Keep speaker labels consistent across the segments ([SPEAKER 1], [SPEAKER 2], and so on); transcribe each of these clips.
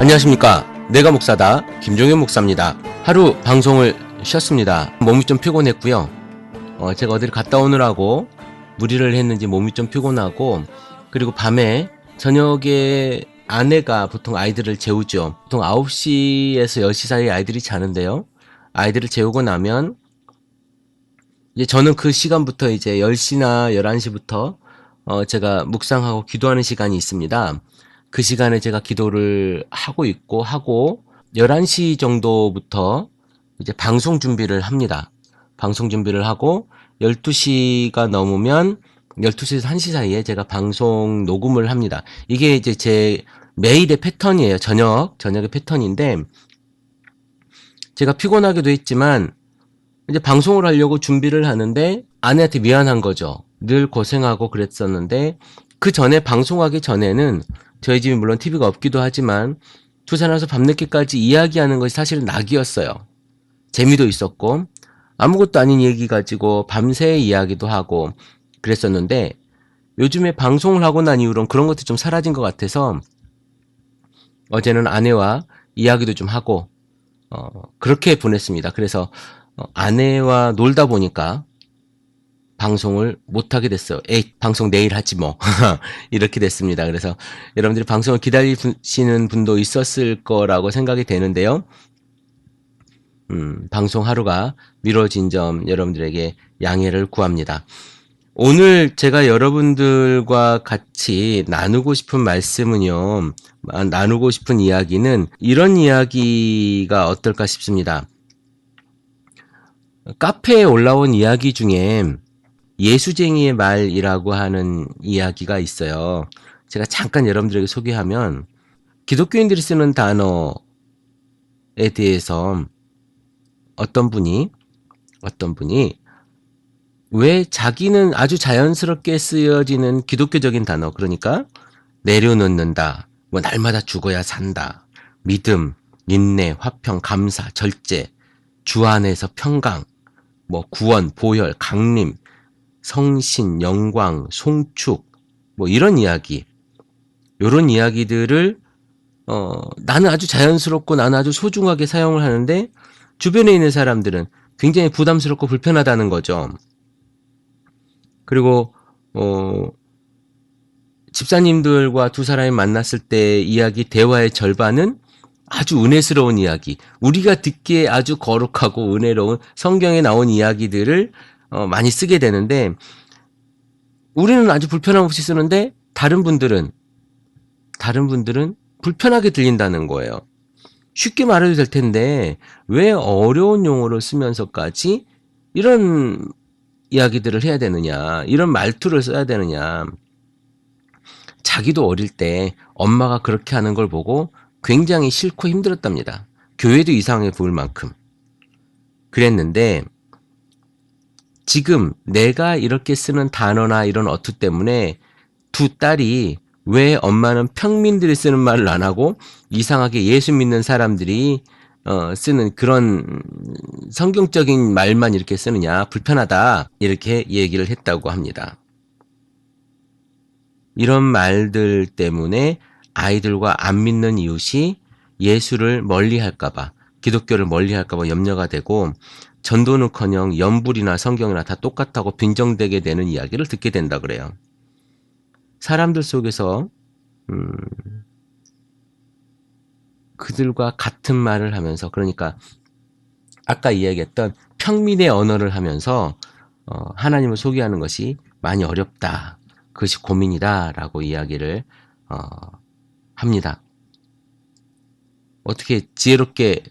[SPEAKER 1] 안녕하십니까. 내가 목사다. 김종현 목사입니다. 하루 방송을 쉬었습니다. 몸이 좀 피곤했고요. 제가 어디를 갔다 오느라고 무리를 했는지 몸이 좀 피곤하고, 그리고 밤에 저녁에 아내가 보통 아이들을 재우죠. 보통 9시에서 10시 사이에 아이들이 자는데요. 아이들을 재우고 나면 이제 저는 그 시간부터 이제 10시나 11시부터 제가 묵상하고 기도하는 시간이 있습니다. 그 시간에 제가 기도를 하고 있고, 11시 정도부터 이제 방송 준비를 합니다. 방송 준비를 하고 12시가 넘으면 12시에서 1시 사이에 제가 방송 녹음을 합니다. 이게 이제 제 매일의 패턴이에요. 저녁의 패턴인데, 제가 피곤하기도 했지만 이제 방송을 하려고 준비를 하는데 아내한테 미안한 거죠. 늘 고생하고 그랬었는데, 그 전에 방송하기 전에는 저희 집이 물론 TV가 없기도 하지만 두 사람에서 밤늦게까지 이야기하는 것이 사실은 낙이었어요. 재미도 있었고 아무것도 아닌 얘기 가지고 밤새 이야기도 하고 그랬었는데, 요즘에 방송을 하고 난 이후로는 그런 것도 좀 사라진 것 같아서 어제는 아내와 이야기도 좀 하고 그렇게 보냈습니다. 그래서 아내와 놀다 보니까 방송을 못하게 됐어요. 방송 내일 하지 뭐. 이렇게 됐습니다. 그래서 여러분들이 방송을 기다리시는 분도 있었을 거라고 생각이 되는데요. 방송 하루가 미뤄진 점 여러분들에게 양해를 구합니다. 오늘 제가 여러분들과 같이 나누고 싶은 말씀은요, 나누고 싶은 이야기는 이런 이야기가 어떨까 싶습니다. 카페에 올라온 이야기 중에 예수쟁이의 말이라고 하는 이야기가 있어요. 제가 잠깐 여러분들에게 소개하면, 기독교인들이 쓰는 단어에 대해서 어떤 분이 왜 자기는 아주 자연스럽게 쓰여지는 기독교적인 단어, 그러니까 내려놓는다, 뭐 날마다 죽어야 산다, 믿음, 인내, 화평, 감사, 절제, 주 안에서 평강, 뭐 구원, 보혈, 강림, 성신, 영광, 송축, 뭐 이런 이야기, 요런 이야기들을 나는 아주 자연스럽고 나는 아주 소중하게 사용을 하는데, 주변에 있는 사람들은 굉장히 부담스럽고 불편하다는 거죠. 그리고 집사님들과 두 사람이 만났을 때 이야기, 대화의 절반은 아주 은혜스러운 이야기, 우리가 듣기에 아주 거룩하고 은혜로운 성경에 나온 이야기들을 많이 쓰게 되는데, 우리는 아주 불편함 없이 쓰는데 다른 분들은 불편하게 들린다는 거예요. 쉽게 말해도 될 텐데 왜 어려운 용어를 쓰면서까지 이런 이야기들을 해야 되느냐, 이런 말투를 써야 되느냐. 자기도 어릴 때 엄마가 그렇게 하는 걸 보고 굉장히 싫고 힘들었답니다. 교회도 이상해 보일 만큼 그랬는데, 지금 내가 이렇게 쓰는 단어나 이런 어투 때문에 두 딸이 왜 엄마는 평민들이 쓰는 말을 안 하고 이상하게 예수 믿는 사람들이 쓰는 그런 성경적인 말만 이렇게 쓰느냐, 불편하다, 이렇게 얘기를 했다고 합니다. 이런 말들 때문에 아이들과 안 믿는 이웃이 예수를 멀리할까봐, 기독교를 멀리할까봐 염려가 되고, 전도는커녕 연불이나 성경이나 다 똑같다고 빈정되게 되는 이야기를 듣게 된다 그래요. 사람들 속에서 그들과 같은 말을 하면서, 그러니까 아까 이야기했던 평민의 언어를 하면서 하나님을 소개하는 것이 많이 어렵다, 그것이 고민이다 라고 이야기를 합니다. 어떻게 지혜롭게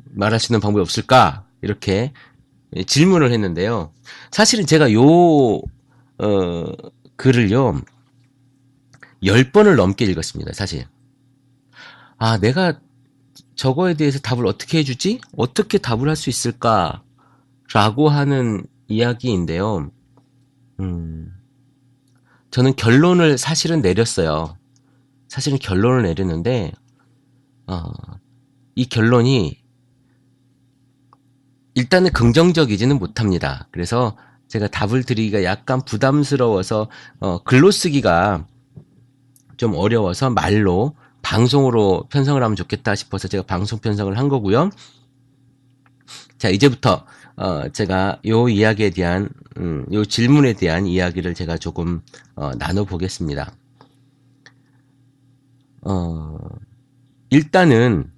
[SPEAKER 1] 말할 수 있는 방법이 없을까, 이렇게 질문을 했는데요. 사실은 제가 요 글을요 10번을 넘게 읽었습니다. 사실 내가 저거에 대해서 답을 어떻게 해주지? 어떻게 답을 할 수 있을까? 라고 하는 이야기인데요. 저는 결론을 사실은 내렸어요. 결론을 내렸는데 이 결론이 일단은 긍정적이지는 못합니다. 그래서 제가 답을 드리기가 약간 부담스러워서 글로 쓰기가 좀 어려워서 말로 방송으로 편성을 하면 좋겠다 싶어서 제가 방송 편성을 한 거고요. 자, 이제부터 제가 요 이야기에 대한 요 질문에 대한 이야기를 제가 조금 나눠 보겠습니다. 일단은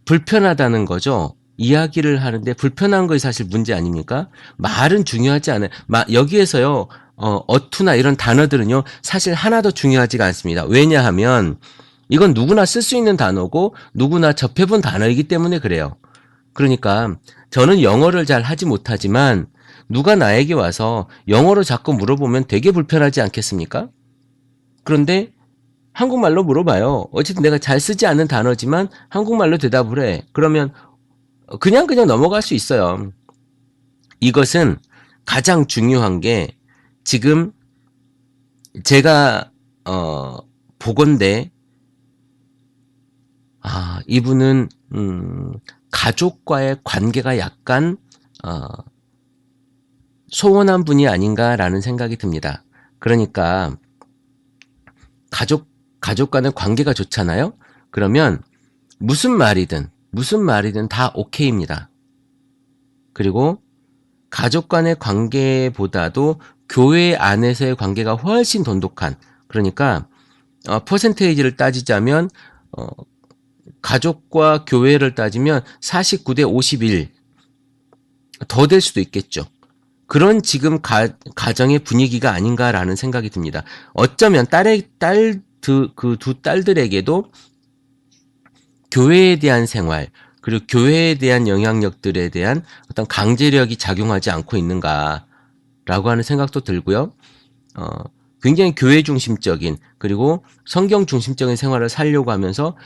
[SPEAKER 1] 불편하다는 거죠. 이야기를 하는데 불편한 것이 사실 문제 아닙니까? 말은 중요하지 않아요. 여기에서요, 어투나 이런 단어들은요, 사실 하나도 중요하지가 않습니다. 왜냐하면 이건 누구나 쓸 수 있는 단어고 누구나 접해본 단어이기 때문에 그래요. 그러니까 저는 영어를 잘 하지 못하지만 누가 나에게 와서 영어로 자꾸 물어보면 되게 불편하지 않겠습니까? 그런데 한국말로 물어봐요. 어쨌든 내가 잘 쓰지 않는 단어지만 한국말로 대답을 해. 그러면 그냥 넘어갈 수 있어요. 이것은 가장 중요한 게 지금 제가 보건대 이분은 가족과의 관계가 약간 소원한 분이 아닌가라는 생각이 듭니다. 그러니까 가족과는 관계가 좋잖아요. 그러면 무슨 말이든 다 오케이입니다. 그리고 가족 간의 관계보다도 교회 안에서의 관계가 훨씬 돈독한, 그러니까 퍼센테이지를 따지자면 가족과 교회를 따지면 49대 51 더 될 수도 있겠죠. 그런 지금 가정의 분위기가 아닌가라는 생각이 듭니다. 어쩌면 그 두 딸들에게도 교회에 대한 생활, 그리고 교회에 대한 영향력들에 대한 어떤 강제력이 작용하지 않고 있는가라고 하는 생각도 들고요. 굉장히 교회 중심적인, 그리고 성경 중심적인 생활을 살려고 하면서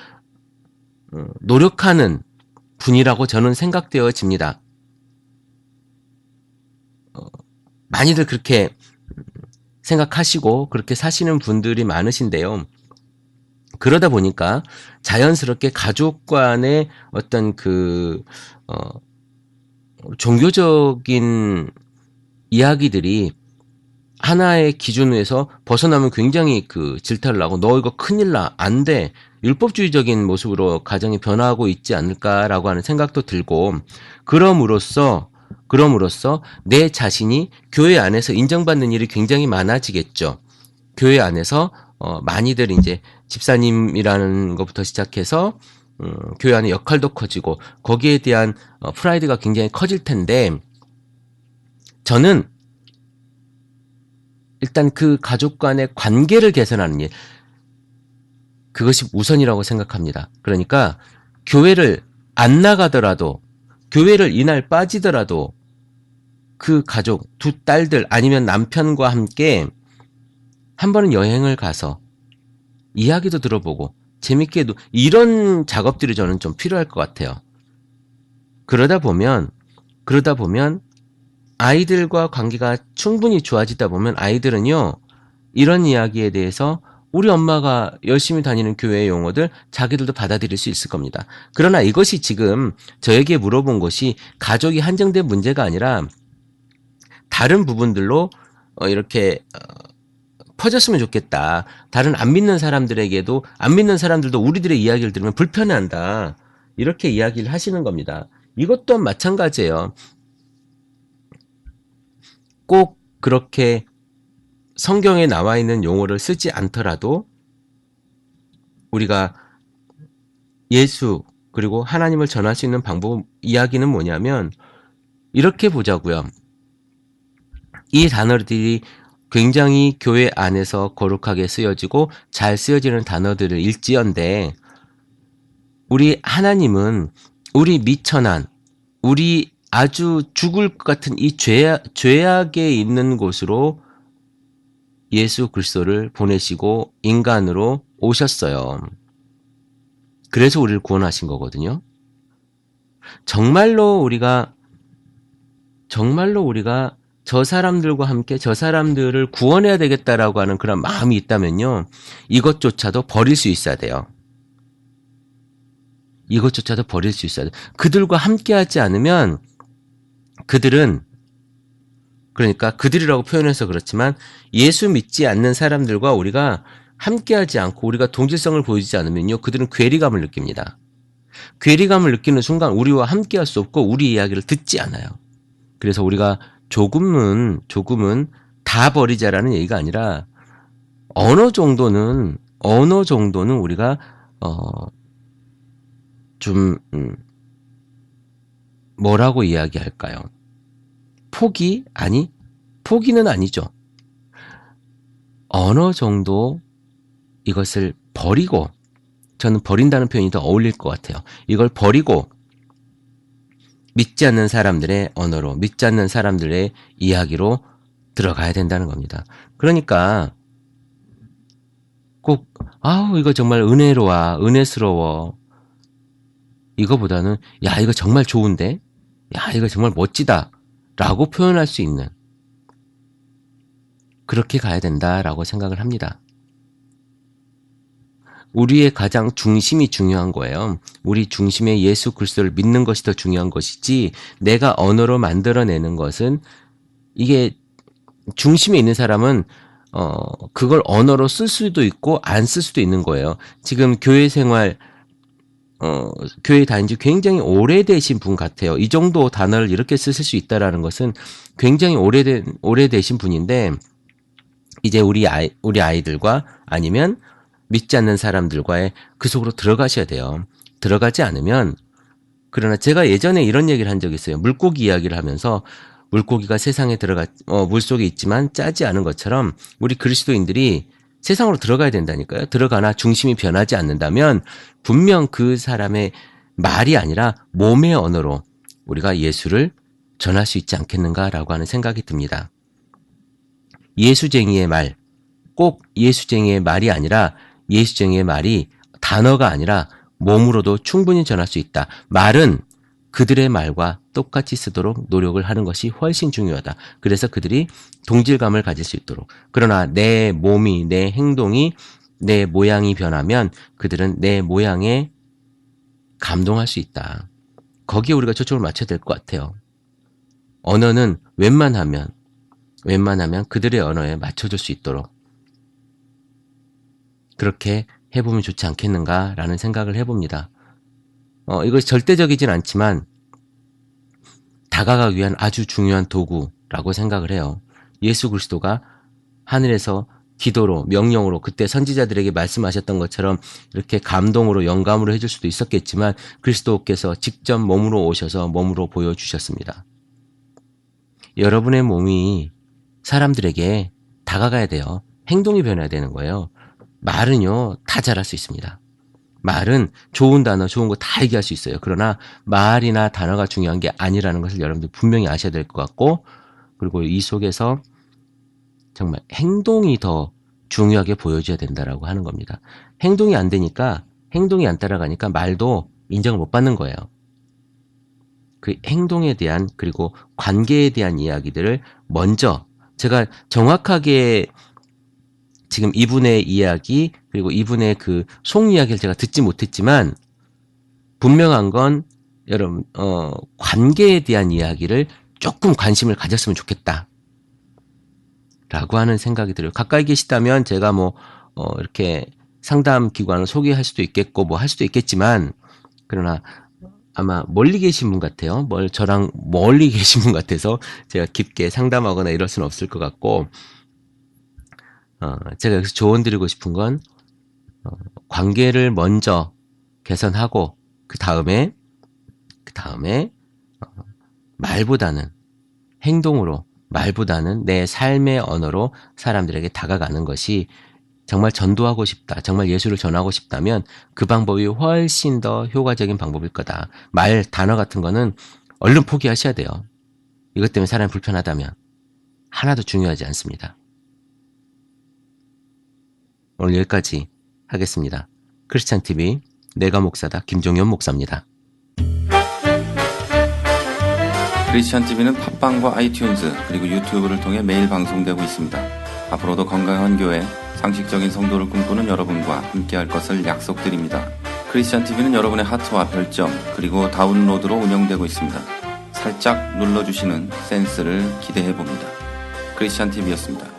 [SPEAKER 1] 노력하는 분이라고 저는 생각되어집니다. 많이들 그렇게 생각하시고 그렇게 사시는 분들이 많으신데요. 그러다 보니까 자연스럽게 가족 간의 어떤 종교적인 이야기들이 하나의 기준에서 벗어나면 굉장히 질타를 하고 너 이거 큰일 나, 안 돼. 율법주의적인 모습으로 가정이 변화하고 있지 않을까라고 하는 생각도 들고, 그럼으로써 내 자신이 교회 안에서 인정받는 일이 굉장히 많아지겠죠. 교회 안에서 많이들 이제 집사님이라는 것부터 시작해서 교회 안의 역할도 커지고 거기에 대한 프라이드가 굉장히 커질 텐데, 저는 일단 그 가족 간의 관계를 개선하는 일, 그것이 우선이라고 생각합니다. 그러니까 교회를 안 나가더라도, 교회를 이날 빠지더라도 그 가족, 두 딸들 아니면 남편과 함께 한 번은 여행을 가서 이야기도 들어보고 재밌게도, 이런 작업들이 저는 좀 필요할 것 같아요. 그러다 보면 아이들과 관계가 충분히 좋아지다 보면 아이들은요, 이런 이야기에 대해서 우리 엄마가 열심히 다니는 교회의 용어들 자기들도 받아들일 수 있을 겁니다. 그러나 이것이 지금 저에게 물어본 것이 가족이 한정된 문제가 아니라 다른 부분들로 이렇게 퍼졌으면 좋겠다. 다른 안 믿는 사람들에게도, 안 믿는 사람들도 우리들의 이야기를 들으면 불편해한다. 이렇게 이야기를 하시는 겁니다. 이것 또한 마찬가지예요. 꼭 그렇게 성경에 나와 있는 용어를 쓰지 않더라도 우리가 예수 그리고 하나님을 전할 수 있는 방법, 이야기는 뭐냐면 이렇게 보자고요. 이 단어들이 굉장히 교회 안에서 거룩하게 쓰여지고 잘 쓰여지는 단어들을 일지언데, 우리 하나님은 우리 미천한, 우리 아주 죽을 것 같은 이 죄악에 있는 곳으로 예수 그리스도를 보내시고 인간으로 오셨어요. 그래서 우리를 구원하신 거거든요. 정말로 우리가 저 사람들과 함께 저 사람들을 구원해야 되겠다라고 하는 그런 마음이 있다면요, 이것조차도 버릴 수 있어야 돼요. 이것조차도 버릴 수 있어야 돼요. 그들과 함께 하지 않으면 그들은, 그러니까 그들이라고 표현해서 그렇지만 예수 믿지 않는 사람들과 우리가 함께하지 않고 우리가 동질성을 보여주지 않으면요, 그들은 괴리감을 느낍니다. 괴리감을 느끼는 순간 우리와 함께할 수 없고 우리 이야기를 듣지 않아요. 그래서 우리가 조금은 다 버리자라는 얘기가 아니라 어느 정도는 우리가 좀 뭐라고 이야기할까요? 포기는 아니죠. 어느 정도 이것을 버리고, 저는 버린다는 표현이 더 어울릴 것 같아요. 이걸 버리고 믿지 않는 사람들의 언어로, 믿지 않는 사람들의 이야기로 들어가야 된다는 겁니다. 그러니까 꼭 이거 정말 은혜스러워 이거보다는 야, 이거 정말 좋은데, 야, 이거 정말 멋지다 라고 표현할 수 있는, 그렇게 가야 된다라고 생각을 합니다. 우리의 가장 중심이 중요한 거예요. 우리 중심에 예수 그리스도를 믿는 것이 더 중요한 것이지, 내가 언어로 만들어내는 것은, 이게 중심에 있는 사람은 그걸 언어로 쓸 수도 있고 안 쓸 수도 있는 거예요. 지금 교회 생활, 교회 다닌 지 굉장히 오래되신 분 같아요. 이 정도 단어를 이렇게 쓰실 수 있다라는 것은 굉장히 오래되신 분인데, 이제 우리 아이들과 아니면 믿지 않는 사람들과의 그 속으로 들어가셔야 돼요. 들어가지 않으면, 그러나 제가 예전에 이런 얘기를 한 적이 있어요. 물고기 이야기를 하면서, 물고기가 세상에 물속에 있지만 짜지 않은 것처럼 우리 그리스도인들이 세상으로 들어가야 된다니까요. 들어가나 중심이 변하지 않는다면 분명 그 사람의 말이 아니라 몸의 언어로 우리가 예수를 전할 수 있지 않겠는가라고 하는 생각이 듭니다. 예수쟁이의 말, 꼭 예수쟁이의 말이 아니라, 예수쟁이의 말이 단어가 아니라 몸으로도 충분히 전할 수 있다. 말은 그들의 말과 똑같이 쓰도록 노력을 하는 것이 훨씬 중요하다. 그래서 그들이 동질감을 가질 수 있도록. 그러나 내 몸이, 내 행동이, 내 모양이 변하면 그들은 내 모양에 감동할 수 있다. 거기에 우리가 초점을 맞춰야 될 것 같아요. 언어는 웬만하면 그들의 언어에 맞춰줄 수 있도록 그렇게 해보면 좋지 않겠는가라는 생각을 해봅니다. 이것이 절대적이진 않지만 다가가기 위한 아주 중요한 도구라고 생각을 해요. 예수 그리스도가 하늘에서 기도로, 명령으로 그때 선지자들에게 말씀하셨던 것처럼 이렇게 감동으로, 영감으로 해줄 수도 있었겠지만 그리스도께서 직접 몸으로 오셔서 몸으로 보여주셨습니다. 여러분의 몸이 사람들에게 다가가야 돼요. 행동이 변해야 되는 거예요. 말은요, 다 잘할 수 있습니다. 말은 좋은 단어, 좋은 거 다 얘기할 수 있어요. 그러나 말이나 단어가 중요한 게 아니라는 것을 여러분들 분명히 아셔야 될 것 같고, 그리고 이 속에서 정말 행동이 더 중요하게 보여줘야 된다라고 하는 겁니다. 행동이 안 되니까, 행동이 안 따라가니까 말도 인정을 못 받는 거예요. 그 행동에 대한, 그리고 관계에 대한 이야기들을 먼저, 제가 정확하게 지금 이분의 이야기, 그리고 이분의 그 속 이야기를 제가 듣지 못했지만 분명한 건 여러분 관계에 대한 이야기를 조금 관심을 가졌으면 좋겠다 라고 하는 생각이 들어요. 가까이 계시다면 제가 이렇게 상담 기관을 소개할 수도 있겠고 뭐 할 수도 있겠지만, 그러나 아마 멀리 계신 분 같아요. 저랑 멀리 계신 분 같아서 제가 깊게 상담하거나 이럴 수는 없을 것 같고, 제가 여기서 조언 드리고 싶은 건 관계를 먼저 개선하고 그 다음에 말보다는 행동으로, 말보다는 내 삶의 언어로 사람들에게 다가가는 것이, 정말 전도하고 싶다, 정말 예수를 전하고 싶다면 그 방법이 훨씬 더 효과적인 방법일 거다. 말, 단어 같은 거는 얼른 포기하셔야 돼요. 이것 때문에 사람이 불편하다면 하나도 중요하지 않습니다. 오늘 여기까지 하겠습니다. 크리스찬TV 내가 목사다 김종현 목사입니다.
[SPEAKER 2] 크리스찬TV는 팟빵과 아이튠즈 그리고 유튜브를 통해 매일 방송되고 있습니다. 앞으로도 건강한 교회, 상식적인 성도를 꿈꾸는 여러분과 함께할 것을 약속드립니다. 크리스찬TV는 여러분의 하트와 별점 그리고 다운로드로 운영되고 있습니다. 살짝 눌러주시는 센스를 기대해봅니다. 크리스찬TV였습니다.